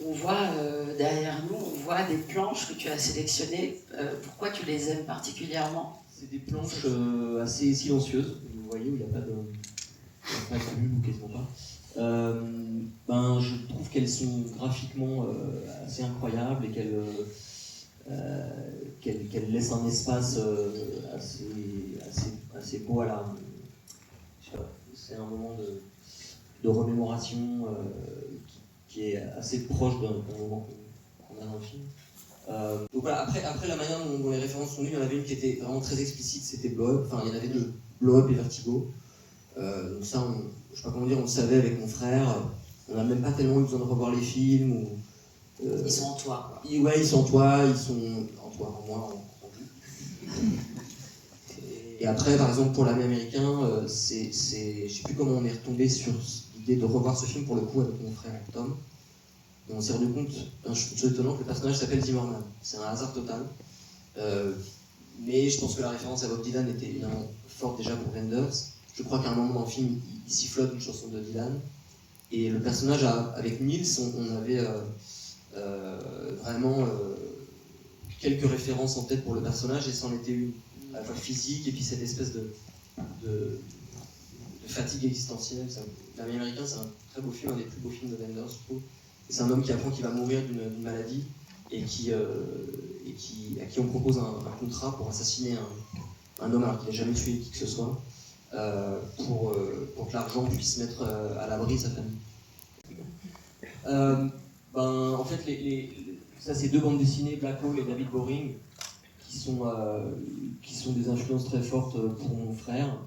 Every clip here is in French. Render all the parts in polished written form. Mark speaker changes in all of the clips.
Speaker 1: on voit derrière nous, on voit des planches que tu as sélectionnées. Pourquoi tu les aimes particulièrement?
Speaker 2: C'est des planches assez silencieuses, vous voyez, où il n'y a pas de bulle ou quasiment pas. Je trouve qu'elles sont graphiquement assez incroyables et qu'elles laissent un espace assez beau à la... Je sais pas, c'est un moment de remémoration qui est assez proche d'un moment qu'on a dans le film. Donc voilà, après la manière dont les références sont venues, il y en avait une qui était vraiment très explicite, c'était Blow Up, enfin il y en avait deux, Blow Up et Vertigo. Donc ça, je sais pas comment dire, on le savait avec mon frère, on n'a même pas tellement eu besoin de revoir les films.
Speaker 1: Ils sont en toi, quoi.
Speaker 2: Ouais, ils sont en toi, ils sont en toi, en moi, en tout. Et après, par exemple, pour l'ami américain, je sais plus comment on est retombé sur l'idée de revoir ce film pour le coup avec mon frère Tom. Et on s'est rendu compte, chose étonnante, que le personnage s'appelle Zimmerman. C'est un hasard total. Mais je pense que la référence à Bob Dylan était évidemment forte déjà pour Wenders. Je crois qu'à un moment dans le film, il sifflote une chanson de Dylan. Et le personnage, avec Nils, on avait vraiment quelques références en tête pour le personnage, et c'en était une. À la fois physique, et puis cette espèce de fatigue existentielle. L'ami américain, c'est un très beau film, un des plus beaux films de Wenders, je trouve. C'est un homme qui apprend qu'il va mourir d'une maladie et à qui on propose un contrat pour assassiner un homme alors qu'il n'a jamais tué qui que ce soit, pour que l'argent puisse mettre à l'abri sa famille. En fait, ça c'est deux bandes dessinées, Black Hole et David Boring, qui sont des influences très fortes pour mon frère.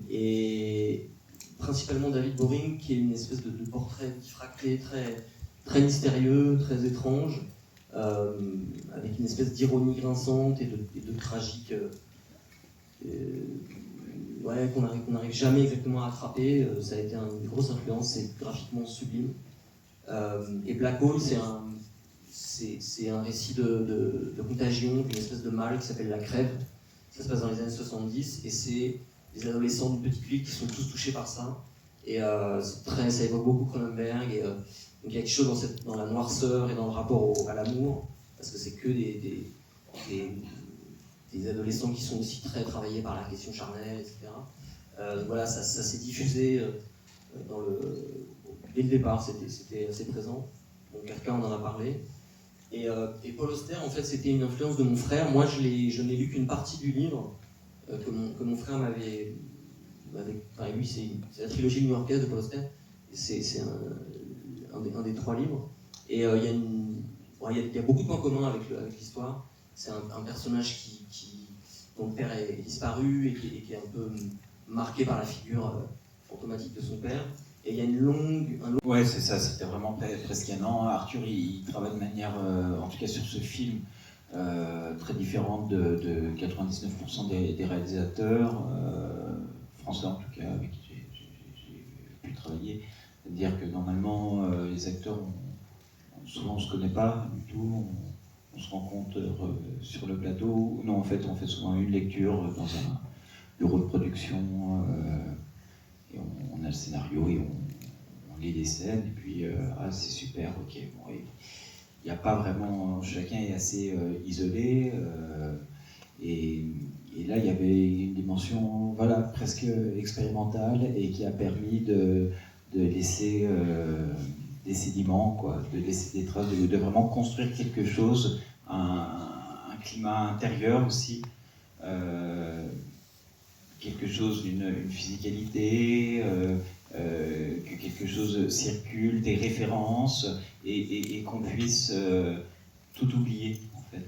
Speaker 2: Et principalement David Boring, qui est une espèce de portrait diffracté, très mystérieux, très étrange, avec une espèce d'ironie grinçante et de tragique qu'on n'arrive jamais exactement à attraper. Ça a été une grosse influence, c'est graphiquement sublime. Et Black Hole, c'est un récit de contagion d'une espèce de mal qui s'appelle la crève. Ça se passe dans les années 70 et c'est des adolescents d'une petite ville qui sont tous touchés par ça. Et ça évoque beaucoup Cronenberg. Et, donc il y a quelque chose dans la noirceur et dans le rapport à l'amour, parce que c'est que des adolescents qui sont aussi très travaillés par la question charnelle, etc. Voilà, ça s'est diffusé dès le départ, c'était assez présent. Donc quelqu'un en a parlé. Et Paul Auster, en fait, c'était une influence de mon frère. Moi, je n'ai lu qu'une partie du livre que mon frère m'avait... Enfin, lui, c'est la trilogie new-yorkaise de Paul Auster. C'est un des trois livres. Et il y a beaucoup de points communs avec l'histoire. C'est un personnage dont le père est disparu et qui est un peu marqué par la figure fantomatique de son père. Et il y a
Speaker 3: Ouais, c'est ça, c'était vraiment presque un an. Arthur, il travaille de manière, en tout cas sur ce film, très différente de 99% des réalisateurs, français en tout cas, avec qui j'ai pu travailler. C'est-à-dire que normalement, les acteurs, souvent on ne se connaît pas du tout, on se rencontre sur le plateau. Non, en fait, on fait souvent une lecture dans un bureau de production, et on a le scénario et on lit les scènes, et puis c'est super, ok. Bon, il n'y a pas vraiment, chacun est assez isolé, et là il y avait une dimension presque expérimentale et qui a permis de laisser des sédiments, quoi, de laisser des traces, de vraiment construire quelque chose, un climat intérieur aussi, quelque chose d'une physicalité, que quelque chose circule, des références, et qu'on puisse tout oublier, en fait.